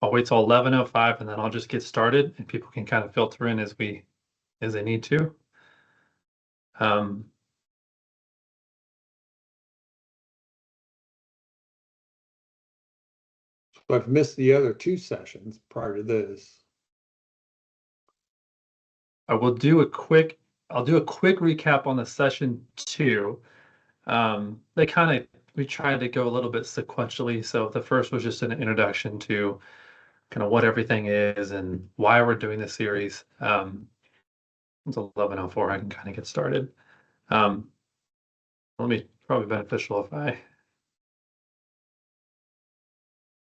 I'll wait till 11:05 and then I'll just get started and people can kind of filter in as they need to. So I've missed the other two sessions prior to this. I'll do a quick recap on the session 2. We tried to go a little bit sequentially. So the first was just an introduction to kind of what everything is and why we're doing this series. It's 11:04. I can kind of get started. Let me probably beneficial if I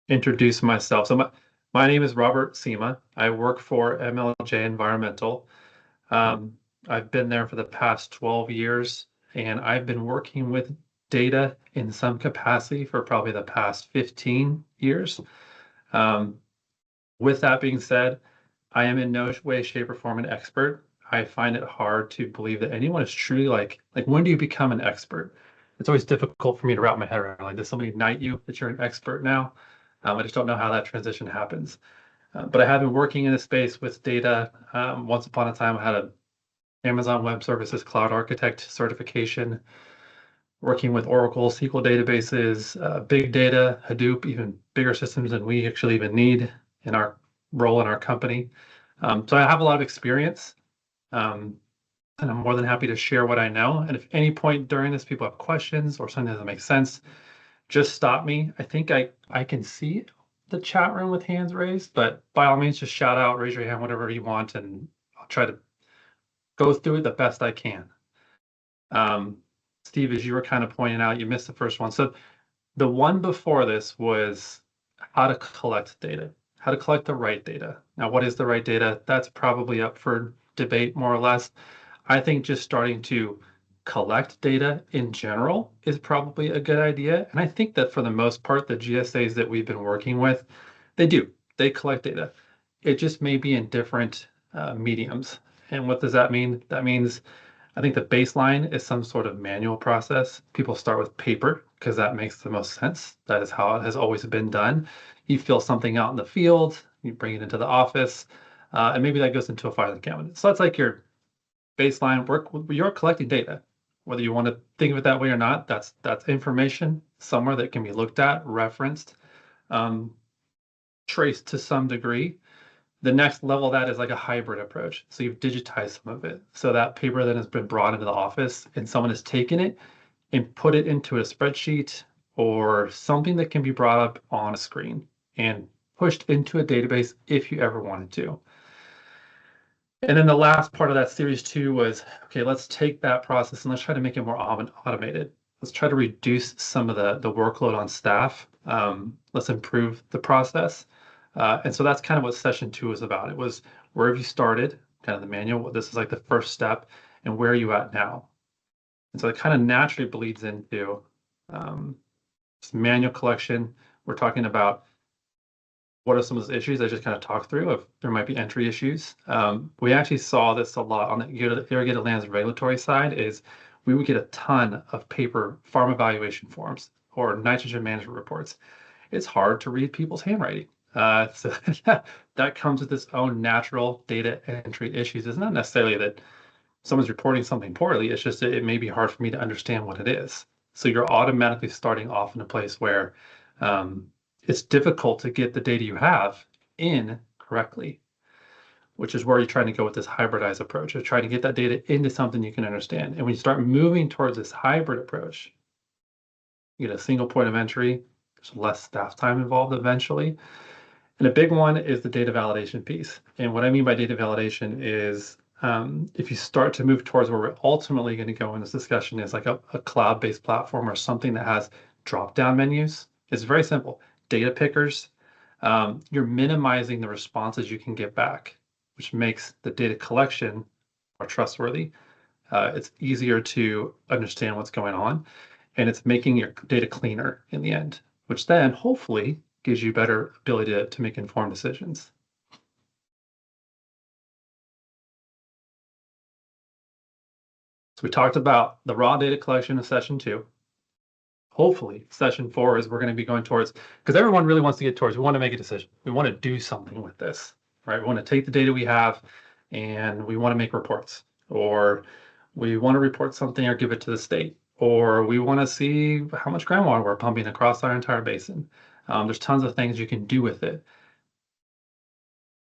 introduce myself. So my name is Robert Sema. I work for MLJ Environmental. I've been there for the past 12 years, and I've been working with data in some capacity for probably the past 15 years. With that being said, I am in no way, shape, or form an expert. I find it hard to believe that anyone is truly like when do you become an expert? It's always difficult for me to wrap my head around. Like, does somebody knight you that you're an expert now? I just don't know how that transition happens. But I have been working in this space with data. Once upon a time, I had an Amazon Web Services Cloud Architect certification, working with Oracle SQL databases, big data, Hadoop, even bigger systems than we actually even need in our role in our company. So I have a lot of experience, and I'm more than happy to share what I know. And if any point during this people have questions or something doesn't make sense, just stop me. I think I can see the chat room with hands raised, but by all means, just shout out, raise your hand, whatever you want, and I'll try to go through it the best I can. Steve, as you were kind of pointing out, you missed the first one. So the one before this was how to collect data, how to collect the right data. Now, what is the right data? That's probably up for debate, more or less. I think just starting to collect data in general is probably a good idea. And I think that for the most part, the GSAs that we've been working with, they collect data. It just may be in different mediums. And what does that mean? That means I think the baseline is some sort of manual process. People start with paper because that makes the most sense. That is how it has always been done. You fill something out in the field, you bring it into the office, and maybe that goes into a filing cabinet. So that's like your baseline work. You're collecting data, whether you want to think of it that way or not. That's information somewhere that can be looked at, referenced, traced to some degree. The next level of that is like a hybrid approach. So you've digitized some of it. So that paper then has been brought into the office and someone has taken it and put it into a spreadsheet or something that can be brought up on a screen and pushed into a database if you ever wanted to. And then the last part of that series 2 was, okay, let's take that process and let's try to make it more automated. Let's try to reduce some of the workload on staff. Let's improve the process. And so that's kind of what session 2 was about. It was where have you started, kind of the manual. This is like the first step, and where are you at now? And so it kind of naturally bleeds into manual collection. We're talking about what are some of those issues I just kind of talked through if there might be entry issues. We actually saw this a lot on the irrigated lands regulatory side is we would get a ton of paper farm evaluation forms or nitrogen management reports. It's hard to read people's handwriting. So that comes with its own natural data entry issues. It's not necessarily that someone's reporting something poorly. It's just that it may be hard for me to understand what it is. So you're automatically starting off in a place where it's difficult to get the data you have in correctly, which is where you're trying to go with this hybridized approach of trying to get that data into something you can understand. And when you start moving towards this hybrid approach, you get a single point of entry, there's less staff time involved eventually. And a big one is the data validation piece. And what I mean by data validation is if you start to move towards where we're ultimately going to go in this discussion is like a cloud-based platform or something that has drop-down menus. It's very simple. Data pickers, you're minimizing the responses you can get back, which makes the data collection more trustworthy. It's easier to understand what's going on, and it's making your data cleaner in the end, which then hopefully gives you better ability to make informed decisions. So we talked about the raw data collection in session 2. hopefully session 4 is we're going to be going towards, because everyone really wants to get towards, we want to make a decision. We want to do something with this, right? We want to take the data we have and we want to make reports, or we want to report something or give it to the state, or we want to see how much groundwater we're pumping across our entire basin. There's tons of things you can do with it.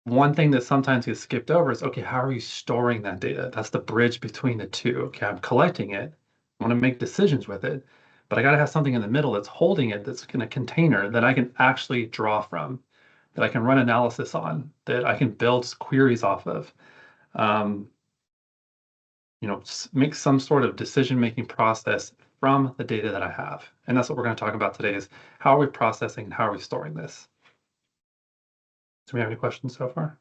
One thing that sometimes gets skipped over is, okay, how are you storing that data? That's the bridge between the two. Okay, I'm collecting it. I want to make decisions with it, but I got to have something in the middle that's holding it, that's in a container that I can actually draw from, that I can run analysis on, that I can build queries off of. Make some sort of decision-making process from the data that I have. And that's what we're going to talk about today is how are we processing and how are we storing this? Do we have any questions so far?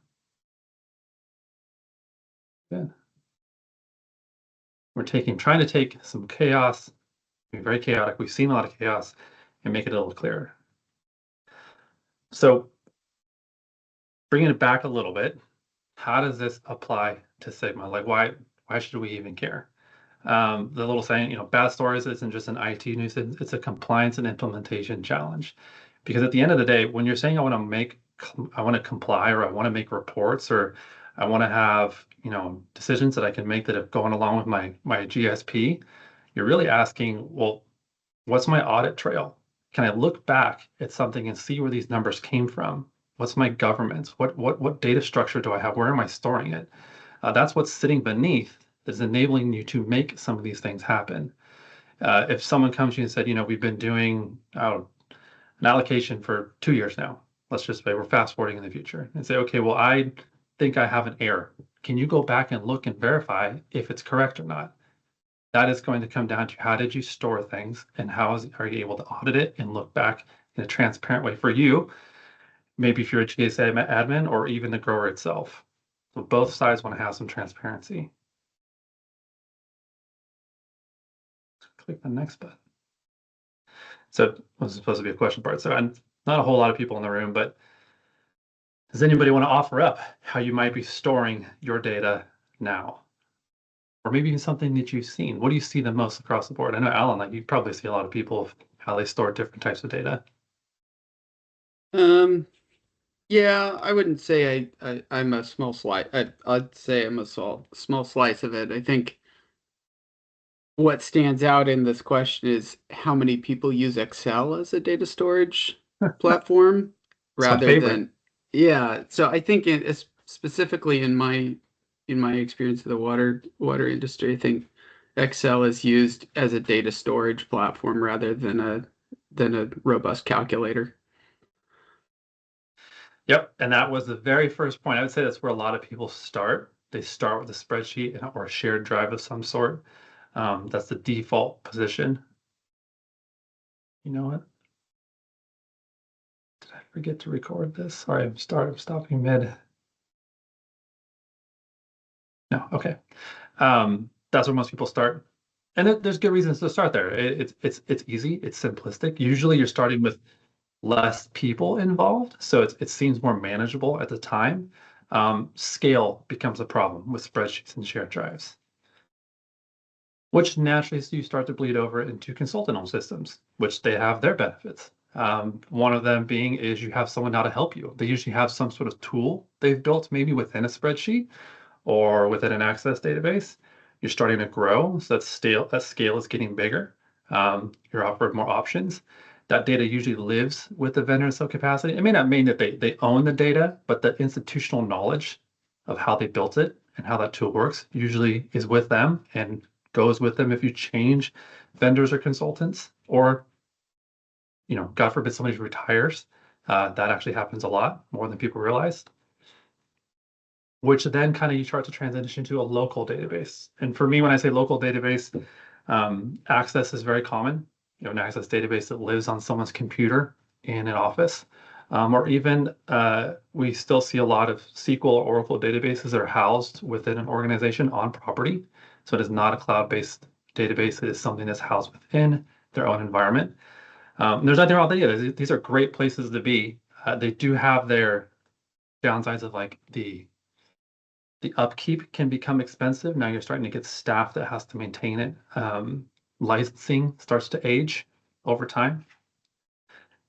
Good. We're trying to take some chaos, be very chaotic. We've seen a lot of chaos and make it a little clearer. So bringing it back a little bit, how does this apply to Sigma? Like why should we even care? The little saying, bad stories isn't just an IT nuisance, it's a compliance and implementation challenge. Because at the end of the day, when you're saying I want to comply, or I want to make reports, or I want to have, decisions that I can make that have gone along with my GSP, you're really asking, well, what's my audit trail? Can I look back at something and see where these numbers came from? What's my governance? What data structure do I have? Where am I storing it? That's what's sitting beneath that's enabling you to make some of these things happen. If someone comes to you and said, we've been doing an allocation for 2 years now, let's just say we're fast forwarding in the future and say, okay, well, I think I have an error. Can you go back and look and verify if it's correct or not? That is going to come down to how did you store things and are you able to audit it and look back in a transparent way for you, maybe if you're a GSA admin or even the grower itself. So both sides want to have some transparency. Click the next button. So this was supposed to be a question part. So not a whole lot of people in the room, but does anybody want to offer up how you might be storing your data now? Or maybe even something that you've seen. What do you see the most across the board? I know, Alan, like you probably see a lot of people of how they store different types of data. Yeah, I wouldn't say I'm a small slice. I'd say I'm a small slice of it. I think what stands out in this question is how many people use Excel as a data storage platform It's my rather favorite. than, yeah. So I think specifically in my experience of the water industry, I think Excel is used as a data storage platform rather than a robust calculator. Yep, and that was the very first point. I would say that's where a lot of people start. They start with a spreadsheet or a shared drive of some sort. That's the default position. You know what? Did I forget to record this? Sorry, I'm stopping mid. No, okay. That's where most people start. And there's good reasons to start there. It's easy, it's simplistic. Usually you're starting with less people involved, so it seems more manageable at the time. Scale becomes a problem with spreadsheets and shared drives, which naturally you start to bleed over into consultant-owned systems, which they have their benefits. One of them being is you have someone now to help you. They usually have some sort of tool they've built, maybe within a spreadsheet or within an Access database. You're starting to grow, so that scale is getting bigger. You're offered more options. That data usually lives with the vendor in some capacity. It may not mean that they own the data, but the institutional knowledge of how they built it and how that tool works usually is with them and goes with them if you change vendors or consultants, or God forbid somebody retires. That actually happens a lot, more than people realize, which then kind of you start to transition to a local database. And for me, when I say local database, Access is very common. An Access database that lives on someone's computer in an office, or even we still see a lot of SQL or Oracle databases that are housed within an organization on property. So it is not a cloud-based database. It is something that's housed within their own environment. There's nothing wrong with it. These are great places to be. They do have their downsides of like the upkeep can become expensive. Now you're starting to get staff that has to maintain it. Licensing starts to age over time.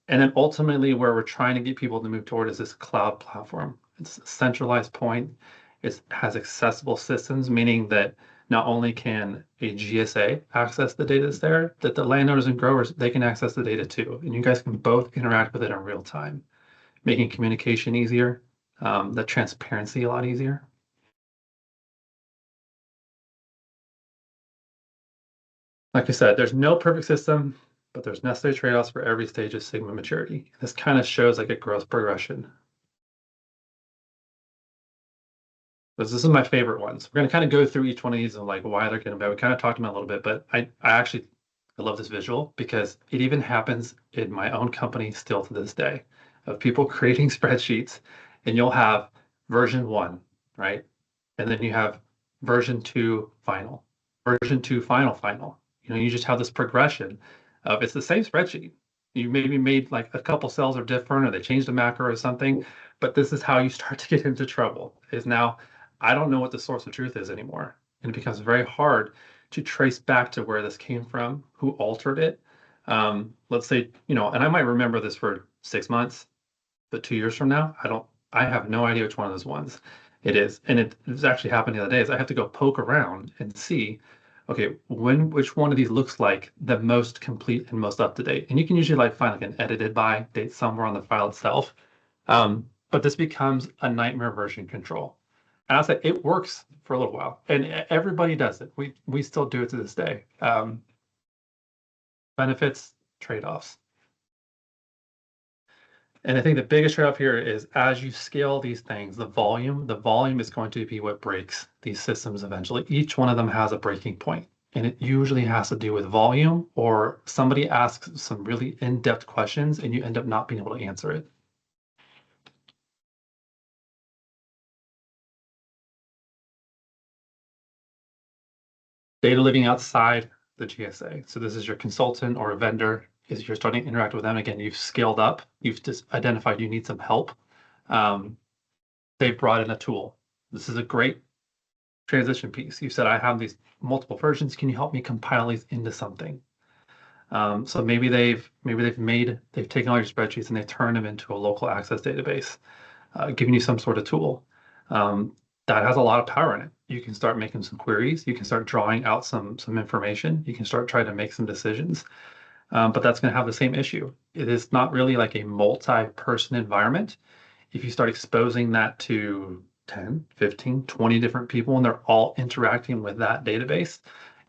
And then ultimately where we're trying to get people to move toward is this cloud platform. It's a centralized point. It has accessible systems, meaning that not only can a GSA access the data that's there, that the landowners and growers, they can access the data too. And you guys can both interact with it in real time, making communication easier, the transparency a lot easier. Like I said, there's no perfect system, but there's necessary trade-offs for every stage of Sigma maturity. This kind of shows like a growth progression. This is my favorite ones. We're going to kind of go through each one of these and like why they're going to be. We kind of talked about it a little bit, but I love this visual because it even happens in my own company still to this day of people creating spreadsheets, and you'll have version 1, right? And then you have version 2 final, version 2 final. You just have this progression of it's the same spreadsheet. You maybe made like a couple cells are different or they changed a macro or something, but this is how you start to get into trouble is now I don't know what the source of truth is anymore. And it becomes very hard to trace back to where this came from, who altered it. Let's say, and I might remember this for 6 months, but 2 years from now, I have no idea which one of those ones it is. And it was actually happened the other day is I have to go poke around and see, okay, which one of these looks like the most complete and most up to date. And you can usually like find like an edited by date somewhere on the file itself. But this becomes a nightmare version control. And I'll say it works for a little while, and everybody does it. We still do it to this day. Benefits, trade-offs. And I think the biggest trade-off here is as you scale these things, the volume is going to be what breaks these systems eventually. Each one of them has a breaking point, and it usually has to do with volume or somebody asks some really in-depth questions and you end up not being able to answer it. Data living outside the GSA. So this is your consultant or a vendor. Is you're starting to interact with them again. You've scaled up. You've just identified you need some help. They've brought in a tool. This is a great transition piece. You said I have these multiple versions. Can you help me compile these into something? So maybe they've taken all your spreadsheets and they turned them into a local access database, giving you some sort of tool. That has a lot of power in it. You can start making some queries. You can start drawing out some information. You can start trying to make some decisions. But that's going to have the same issue. It is not really like a multi-person environment. If you start exposing that to 10, 15, 20 different people and they're all interacting with that database,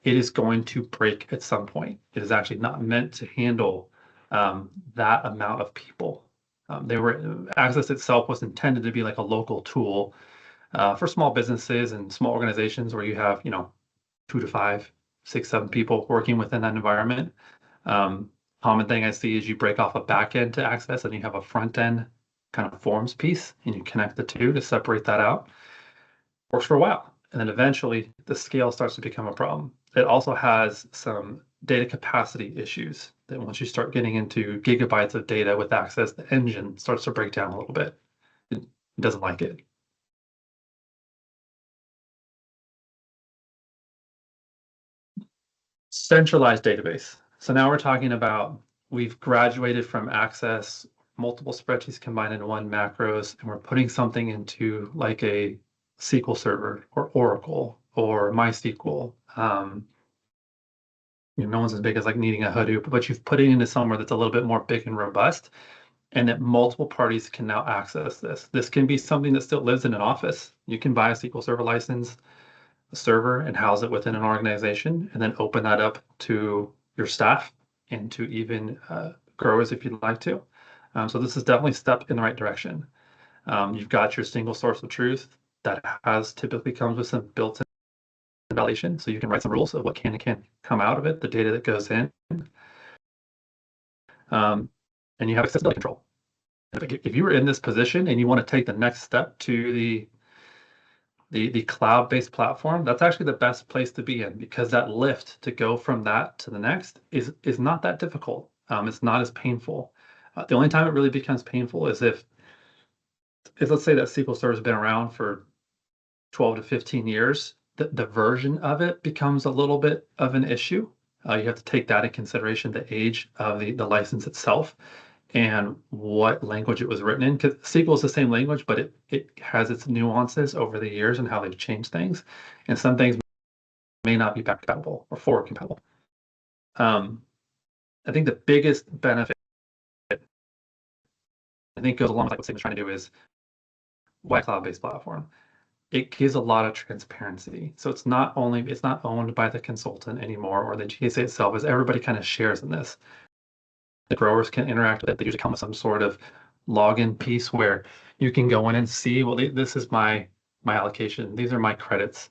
it is going to break at some point. It is actually not meant to handle that amount of people. Access itself was intended to be like a local tool for small businesses and small organizations where you have, 2 to 5, 6, 7 people working within that environment. Common thing I see is you break off a back end to access and you have a front end kind of forms piece and you connect the two to separate that out. Works for a while. And then eventually the scale starts to become a problem. It also has some data capacity issues that once you start getting into gigabytes of data with access, the engine starts to break down a little bit. It doesn't like it. Centralized database. So now we're talking about we've graduated from access, multiple spreadsheets combined into one macros, and we're putting something into like a SQL Server or Oracle or MySQL. No one's as big as like needing a Hadoop, but you've put it into somewhere that's a little bit more big and robust, and that multiple parties can now access this. This can be something that still lives in an office. You can buy a SQL Server license, a server, and house it within an organization, and then open that up to your staff and to even growers if you'd like to. So this is definitely a step in the right direction. You've got your single source of truth that typically comes with some built-in validation, so you can write some rules of what can and can't come out of it, the data that goes in, and you have accessibility control. If you were in this position and you want to take the next step to the cloud-based platform, that's actually the best place to be in because that lift to go from that to the next is not that difficult. It's not as painful. The only time it really becomes painful is if let's say that SQL Server has been around for 12 to 15 years, the version of it becomes a little bit of an issue. You have to take that in consideration, the age of the license itself and what language it was written in. Because SQL is the same language, but it has its nuances over the years and how they've changed things. And some things may not be back compatible or forward compatible. I think the biggest benefit, I think, goes along with like what Sigma's trying to do is why cloud-based platform. It gives a lot of transparency. So it's not owned by the consultant anymore or the GSA itself, as everybody kind of shares in this. The growers can interact with it. They usually come with some sort of login piece where you can go in and see, well, this is my allocation. These are my credits.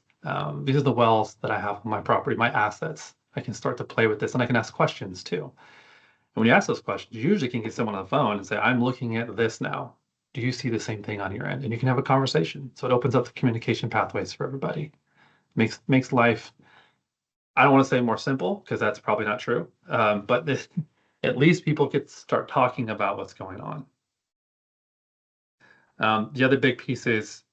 These are the wells that I have on my property, my assets. I can start to play with this and I can ask questions too. And when you ask those questions, you usually can get someone on the phone and say, I'm looking at this now. Do you see the same thing on your end? And you can have a conversation. So it opens up the communication pathways for everybody. Makes life, I don't want to say more simple because that's probably not true. But at least people could start talking about what's going on. The other big piece is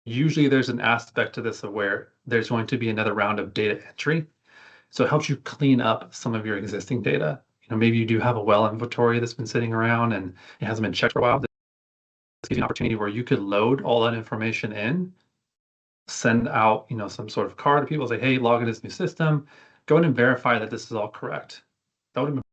usually there's an aspect to this of where there's going to be another round of data entry. So it helps you clean up some of your existing data. Maybe you do have a well inventory that's been sitting around and it hasn't been checked for a while. This gives you an opportunity where you could load all that information in, send out, some sort of card to people, say, hey, log in this new system, go in and verify that this is all correct. That would have been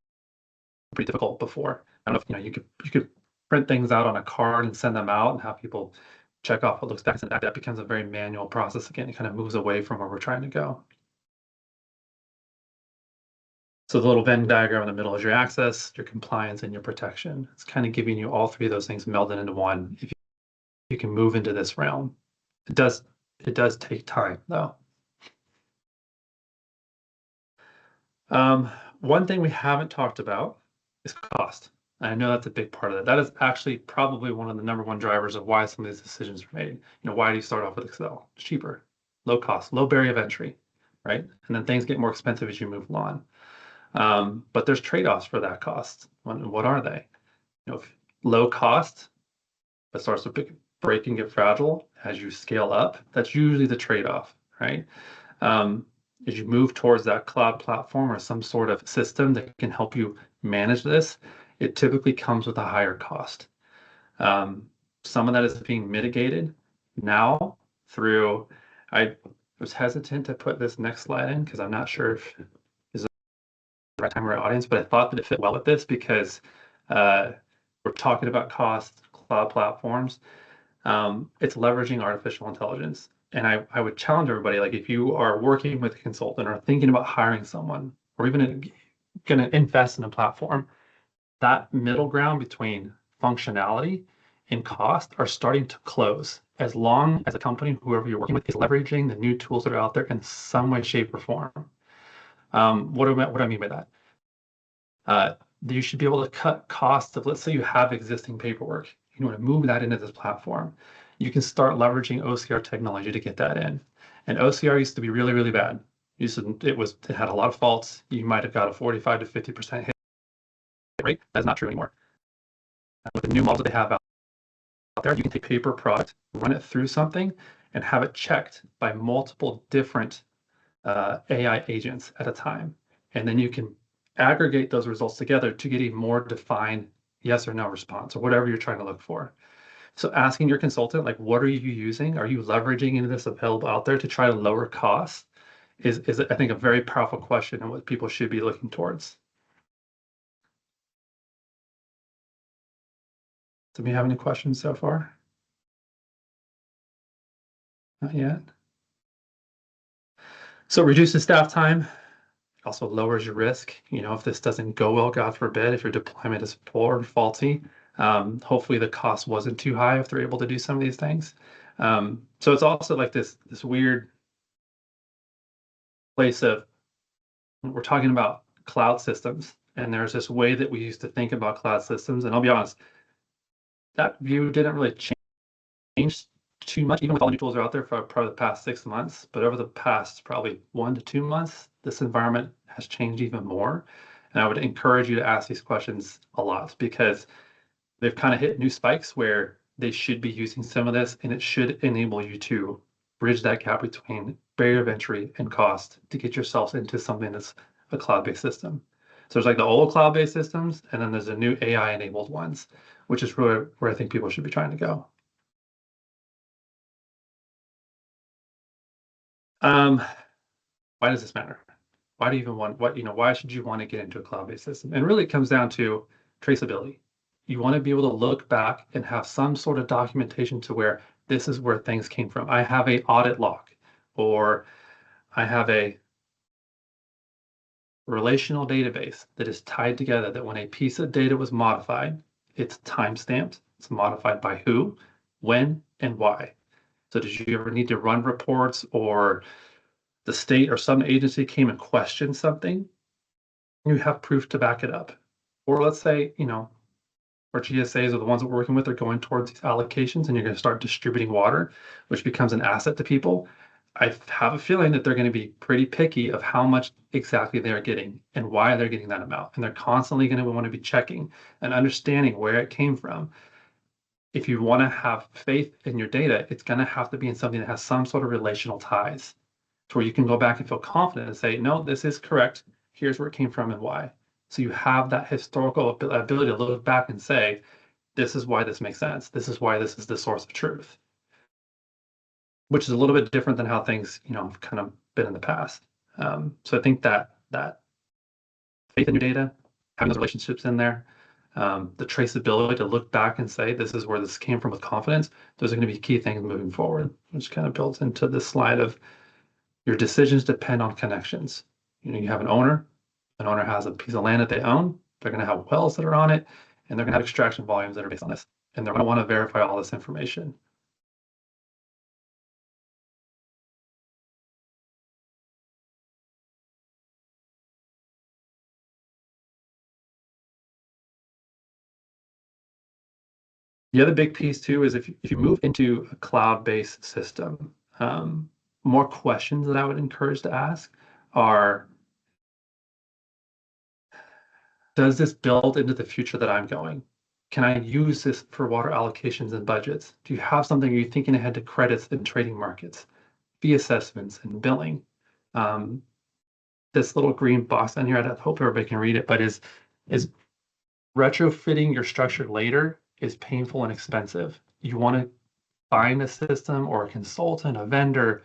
pretty difficult before. I don't know if, you could print things out on a card and send them out and have people check off what looks back and back. That becomes a very manual process again. It kind of moves away from where we're trying to go. So the little Venn diagram in the middle is your access, your compliance, and your protection. It's kind of giving you all three of those things melded into one. If you can move into this realm, it does take time though. One thing we haven't talked about is cost. I know that's a big part of it. That is actually probably one of the number one drivers of why some of these decisions are made. Why do you start off with Excel? It's cheaper, low cost, low barrier of entry, right? And then things get more expensive as you move along. But there's trade-offs for that cost. What are they? Low cost, that starts to break and get fragile as you scale up. That's usually the trade-off, right? As you move towards that cloud platform or some sort of system that can help you manage this, it typically comes with a higher cost. Some of that is being mitigated now through, I was hesitant to put this next slide in because I'm not sure if right time or audience, but I thought that it fit well with this because we're talking about cost, cloud platforms. It's leveraging artificial intelligence. And I would challenge everybody, like if you are working with a consultant or thinking about hiring someone or even going to invest in a platform, that middle ground between functionality and cost are starting to close as long as a company, whoever you're working with, is leveraging the new tools that are out there in some way, shape, or form. What do I mean by that? You should be able to cut costs of, let's say you have existing paperwork, you want to move that into this platform. You can start leveraging OCR technology to get that in. And OCR used to be really, really bad. It had a lot of faults. You might have got a 45 to 50% hit rate. That's not true anymore. With the new models that they have out there, you can take paper product, run it through something, and have it checked by multiple different AI agents at a time. And then you can aggregate those results together to get a more defined yes or no response or whatever you're trying to look for. So asking your consultant, like, what are you using? Are you leveraging into this available out there to try to lower costs is I think a very powerful question and what people should be looking towards. Do we have any questions so far? Not yet. So reduces staff time, also lowers your risk. If this doesn't go well, God forbid, if your deployment is poor or faulty, hopefully the cost wasn't too high if they're able to do some of these things. So it's also like this weird place of, we're talking about cloud systems, and there's this way that we used to think about cloud systems. And I'll be honest, that view didn't really change too much, even with all the new tools that are out there for probably the past 6 months. But over the past probably 1 to 2 months, this environment has changed even more. And I would encourage you to ask these questions a lot because they've kind of hit new spikes where they should be using some of this, and it should enable you to bridge that gap between barrier of entry and cost to get yourself into something that's a cloud-based system. So there's like the old cloud-based systems, and then there's the new AI-enabled ones, which is really where I think people should be trying to go. Why does this matter? Why do you even want why should you want to get into a cloud-based system? And really it comes down to traceability. You want to be able to look back and have some sort of documentation to where this is where things came from. I have a audit log, or I have a relational database that is tied together that when a piece of data was modified, it's timestamped, it's modified by who, when, and why. So did you ever need to run reports, or the state or some agency came and questioned something? You have proof to back it up. Or let's say, our GSAs are the ones that we're working with are going towards these allocations, and you're going to start distributing water, which becomes an asset to people. I have a feeling that they're going to be pretty picky of how much exactly they're getting and why they're getting that amount. And they're constantly going to want to be checking and understanding where it came from. If you want to have faith in your data, it's going to have to be in something that has some sort of relational ties to where you can go back and feel confident and say, no, this is correct. Here's where it came from and why. So you have that historical ability to look back and say, this is why this makes sense. This is why this is the source of truth, which is a little bit different than how things, have kind of been in the past. So I think that faith in your data, having those relationships in there, the traceability to look back and say, this is where this came from with confidence, those are going to be key things moving forward, which kind of builds into this slide of your decisions depend on connections. You have an owner has a piece of land that they own, they're going to have wells that are on it, and they're going to have extraction volumes that are based on this. And they're going to want to verify all this information. The other big piece too is if you move into a cloud-based system, more questions that I would encourage to ask are, does this build into the future that I'm going? Can I use this for water allocations and budgets? Do you have something, are you thinking ahead to credits and trading markets, fee assessments and billing? This little green box on here, I hope everybody can read it, but is retrofitting your structure later is painful and expensive. You want to find a system or a consultant, a vendor,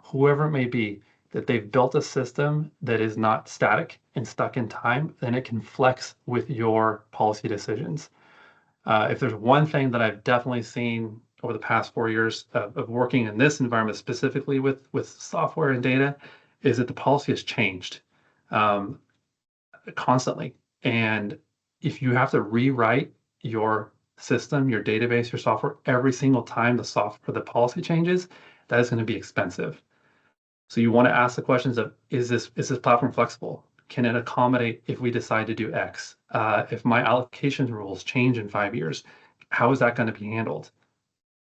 whoever it may be, that they've built a system that is not static and stuck in time, then it can flex with your policy decisions. If there's one thing that I've definitely seen over the past 4 years of working in this environment, specifically with software and data, is that the policy has changed constantly. And if you have to rewrite your system, your database, your software every single time the policy changes, that is going to be expensive. So you want to ask the questions of, is this platform flexible? Can it accommodate if we decide to do X? If my allocation rules change in 5 years, how is that going to be handled?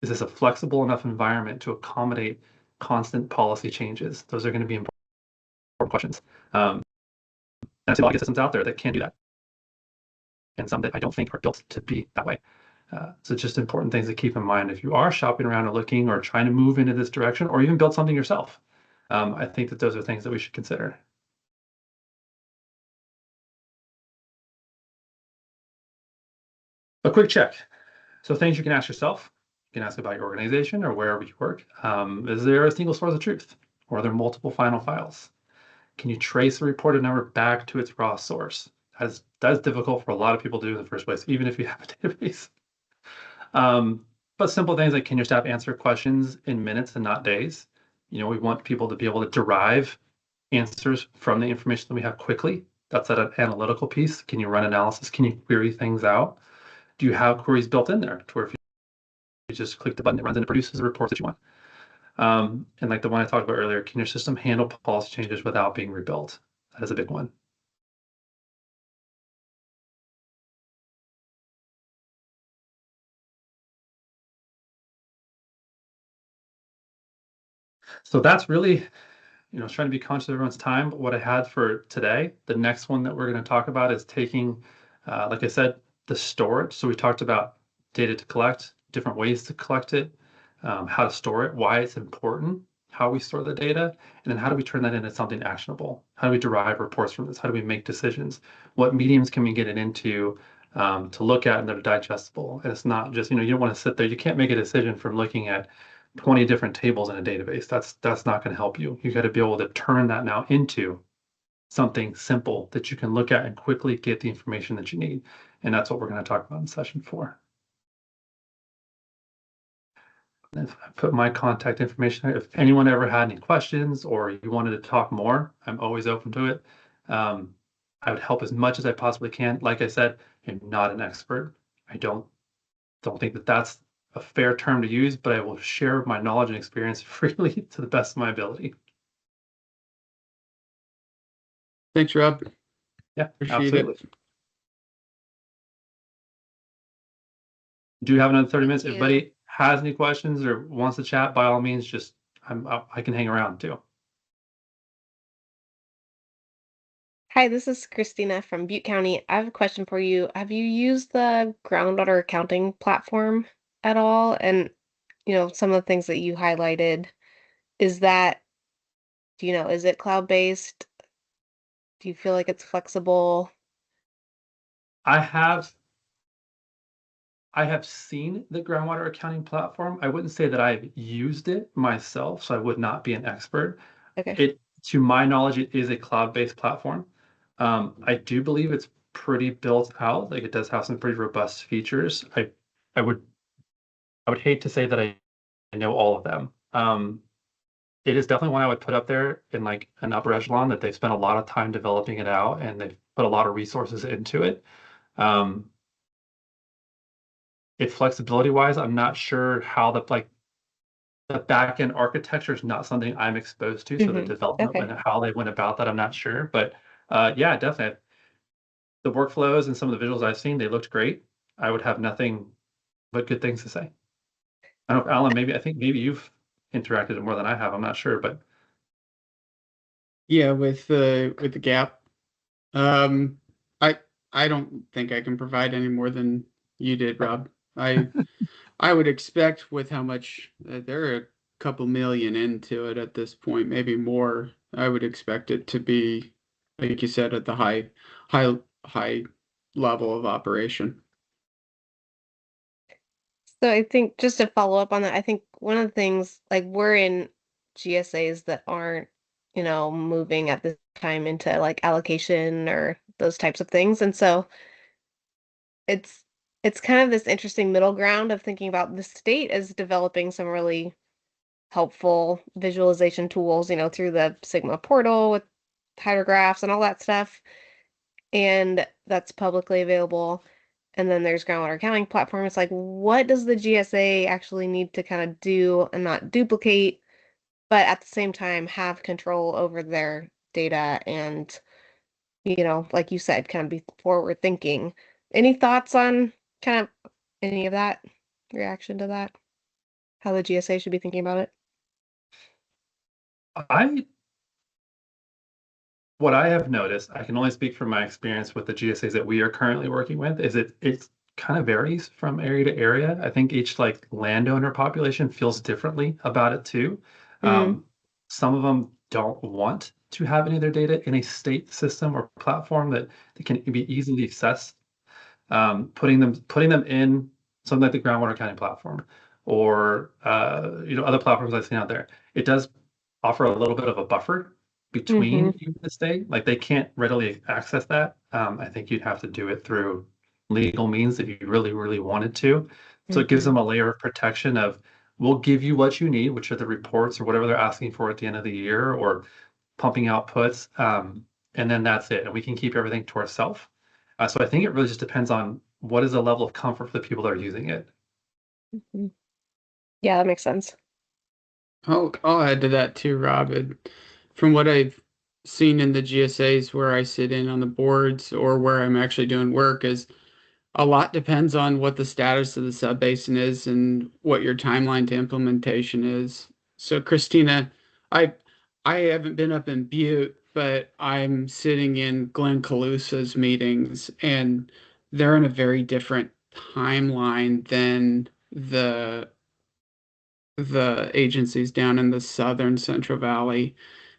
Is this a flexible enough environment to accommodate constant policy changes? Those are going to be important questions. And I see a lot of systems out there that can do that, and some that I don't think are built to be that way. So just important things to keep in mind if you are shopping around or looking or trying to move into this direction, or even build something yourself. I think that those are things that we should consider. A quick check. So things you can ask yourself. You can ask about your organization or wherever you work. Is there a single source of truth, or are there multiple final files? Can you trace a reported number back to its raw source? That's difficult for a lot of people to do in the first place, even if you have a database. But simple things like, can your staff answer questions in minutes and not days? We want people to be able to derive answers from the information that we have quickly. That's that analytical piece. Can you run analysis? Can you query things out? Do you have queries built in there to where if you just click the button, it runs and it produces the reports that you want? And like the one I talked about earlier, can your system handle policy changes without being rebuilt? That is a big one. So that's really, trying to be conscious of everyone's time. But what I had for today, the next one that we're going to talk about is taking, like I said, the storage. So we talked about data to collect, different ways to collect it, how to store it, why it's important. how we store the data, and then how do we turn that into something actionable? How do we derive reports from this? How do we make decisions? What mediums can we get it into to look at and that are digestible? And it's not just, you don't want to sit there. You can't make a decision from looking at 20 different tables in a database. That's not going to help you. You got to be able to turn that now into something simple that you can look at and quickly get the information that you need. And that's what we're going to talk about in session 4. I put my contact information there. If anyone ever had any questions or you wanted to talk more, I'm always open to it. I would help as much as I possibly can. Like I said, I'm not an expert. I don't think that that's a fair term to use, but I will share my knowledge and experience freely to the best of my ability. Thanks, Rob. Yeah, Appreciate absolutely. it. Do you have another 30 minutes? If Thank you. anybody has any questions or wants to chat, by all means, just I can hang around too. Hi, this is Christina from Butte County. I have a question for you. Have you used the groundwater accounting platform at all? And, some of the things that you highlighted, is that, is it cloud-based? Do you feel like it's flexible? I have seen the groundwater accounting platform. I wouldn't say that I've used it myself, so I would not be an expert. Okay. To my knowledge, it is a cloud-based platform. I do believe it's pretty built out. Like, it does have some pretty robust features. I would hate to say that I know all of them. It is definitely one I would put up there in like an upper echelon, that they've spent a lot of time developing it out and they've put a lot of resources into it. If flexibility wise, I'm not sure how the back end architecture is not something I'm exposed to. So the development Okay. and how they went about that, I'm not sure. But yeah, definitely. The workflows and some of the visuals I've seen, they looked great. I would have nothing but good things to say. I don't know, Alan, I think maybe you've interacted more than I have. I'm not sure, but Yeah, with the gap. Um, I I don't think I can provide any more than you did, Rob. I would expect, with how much there are a couple million into it at this point, maybe more. I would expect it to be, like you said, at the high level of operation. So I think, just to follow up on that, I think one of the things, like, we're in GSAs that aren't, moving at this time into like allocation or those types of things. And so it's it's kind of this interesting middle ground of thinking about the state as developing some really helpful visualization tools, through the Sigma portal with hydrographs and all that stuff. And that's publicly available. And then there's groundwater accounting platform. It's like, what does the GSA actually need to kind of do and not duplicate, but at the same time have control over their data and, like you said, kind of be forward thinking. Any thoughts on kind of any of that, reaction to that? How the GSA should be thinking about it? what I have noticed, I can only speak from my experience with the GSAs that we are currently working with, is it kind of varies from area to area. I think each like landowner population feels differently about it too. Mm, Some of them don't want to have any of their data in a state system or platform that can be easily accessed. Putting them in something like the groundwater accounting platform or other platforms I've seen out there, it does offer a little bit of a buffer between mm-hmm, you and the state. Like, they can't readily access that. I think you'd have to do it through legal means if you really, really wanted to. So it gives mm-hmm, them a layer of protection of, we'll give you what you need, which are the reports or whatever they're asking for at the end of the year, or pumping outputs. And then that's it. And we can keep everything to ourselves. So I think it really just depends on what is the level of comfort for the people that are using it. mm-hmm. Yeah, that makes sense. I'll add to that too, Rob. From what I've seen in the GSAs where I sit in on the boards or where I'm actually doing work, is a lot depends on what the status of the subbasin is and what your timeline to implementation is. So, Christina, I I haven't been up in Butte, but I'm sitting in Glenn Calusa's meetings, and they're in a very different timeline than the the agencies down in the southern Central Valley,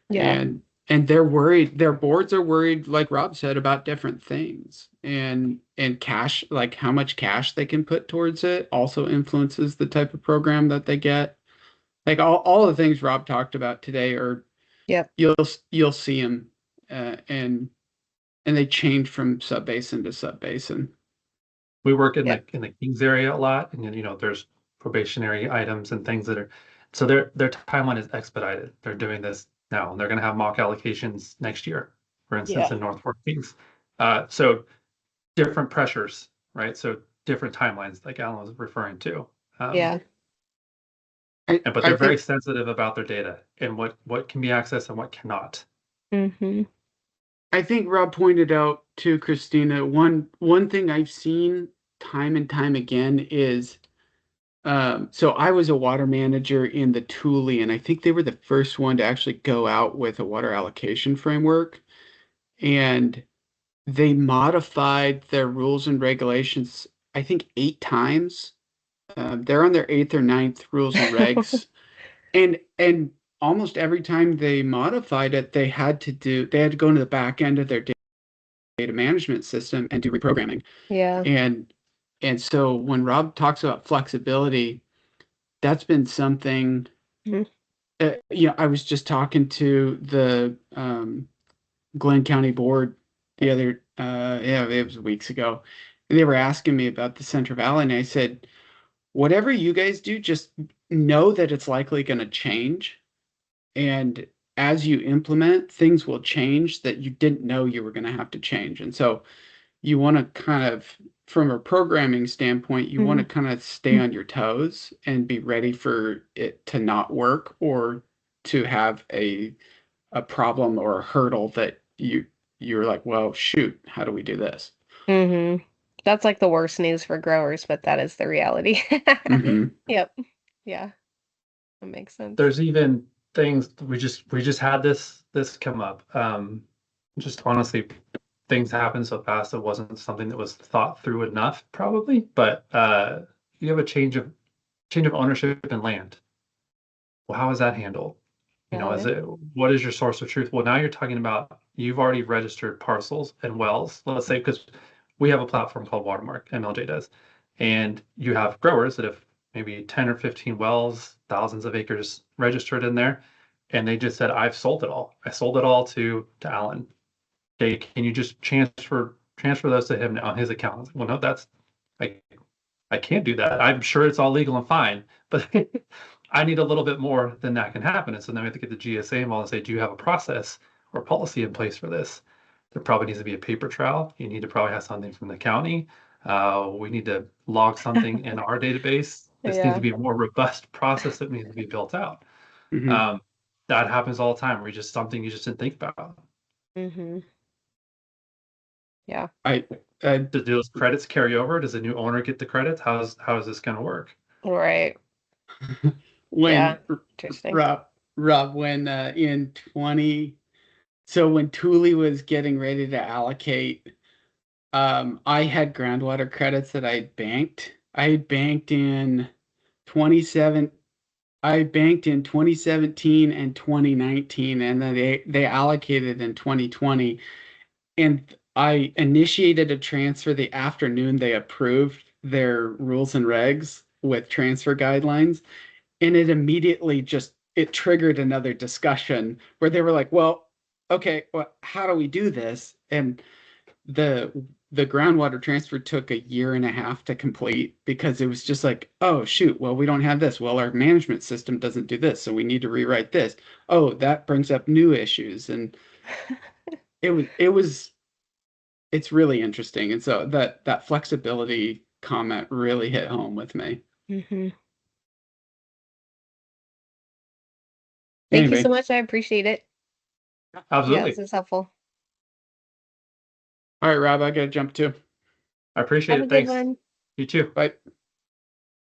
Yeah. and they're worried. Their boards are worried, like Rob said, about different things, and cash, like how much cash they can put towards it, also influences the type of program that they get. Like all the things Rob talked about today are Yep. you'll see them, and they change from sub-basin to sub-basin. We work in Yep. the Kings area a lot, and there's probationary items and things that are so their timeline is expedited. They're doing this now, and they're going to have mock allocations next year, for instance, Yeah. in North Fork Kings. So different pressures, right? So different timelines, like Alan was referring to. Yeah. But I they're very think sensitive about their data and what can be accessed and what cannot. Mm-hmm. I think Rob pointed out to Christina, one thing I've seen time and time again is, so I was a water manager in the Thule, and I think they were the first one to actually go out with a water allocation framework, and they modified their rules and regulations, I think 8 times. They're on their eighth or ninth rules and regs, and almost every time they modified it, they had to go into the back end of their data management system and do reprogramming. Yeah. And so when Rob talks about flexibility, that's been something. Mhm. I was just talking to the Glenn County Board the other, yeah, it was weeks ago, and they were asking me about the Central Valley, and I said, whatever you guys do, just know that it's likely going to change, and as you implement, things will change that you didn't know you were going to have to change, and so you want to kind of, from a programming standpoint, you want to kind of stay on your toes and be ready for it to not work, or to have a problem or a hurdle that you're like, well, shoot, how do we do this? Mm-hmm. That's like the worst news for growers, but that is the reality. Mm-hmm. Yep. Yeah. That makes sense. There's even things we just had this come up. Just honestly, things happen so fast it wasn't something that was thought through enough, probably. But you have a change of ownership in land. Well, how is that handled? Is Yeah. it what is your source of truth? Well, now you're talking about you've already registered parcels and wells. Let's say because we have a platform called Watermark, MLJ does, and you have growers that have maybe 10 or 15 wells, thousands of acres registered in there, and they just said, "I've sold it all. I sold it all to Alan. Okay, can you just transfer those to him on his account?" I was like, well, no, I I can't do that. I'm sure it's all legal and fine, but I need a little bit more than that can happen. And so then we have to get the GSA involved and say, do you have a process or policy in place for this? There probably needs to be a paper trail. You need to probably have something from the county. We need to log something in our database. This needs to Yeah. be a more robust process that needs to be built out. Mm-hmm. Um, that happens all the time where just something you just didn't think about. Mm-hmm. Yeah. I Do those credits carry over? Does the new owner get the credits? How is this going to work? Right. when Yeah. Interesting. Rob, when in 20, so when Thule was getting ready to allocate, I had groundwater credits that I had banked. I had banked in 27. I banked in 2017 and 2019, and then they allocated in 2020. And I initiated a transfer the afternoon they approved their rules and regs with transfer guidelines, and it immediately just it triggered another discussion where they were like, well, okay, well, how do we do this? And the the groundwater transfer took a year and a half to complete, because it was just like, oh shoot, well, we don't have this, well, our management system doesn't do this, so we need to rewrite this. Oh, that brings up new issues. And it was it's really interesting, and so that flexibility comment really hit home with me. Mm-hmm. Thank you so Anyway, much. I appreciate it. Yeah, Absolutely. this is helpful. all right, Rob, I gotta jump too. I appreciate Have a it. good Thanks. one. You too. Bye.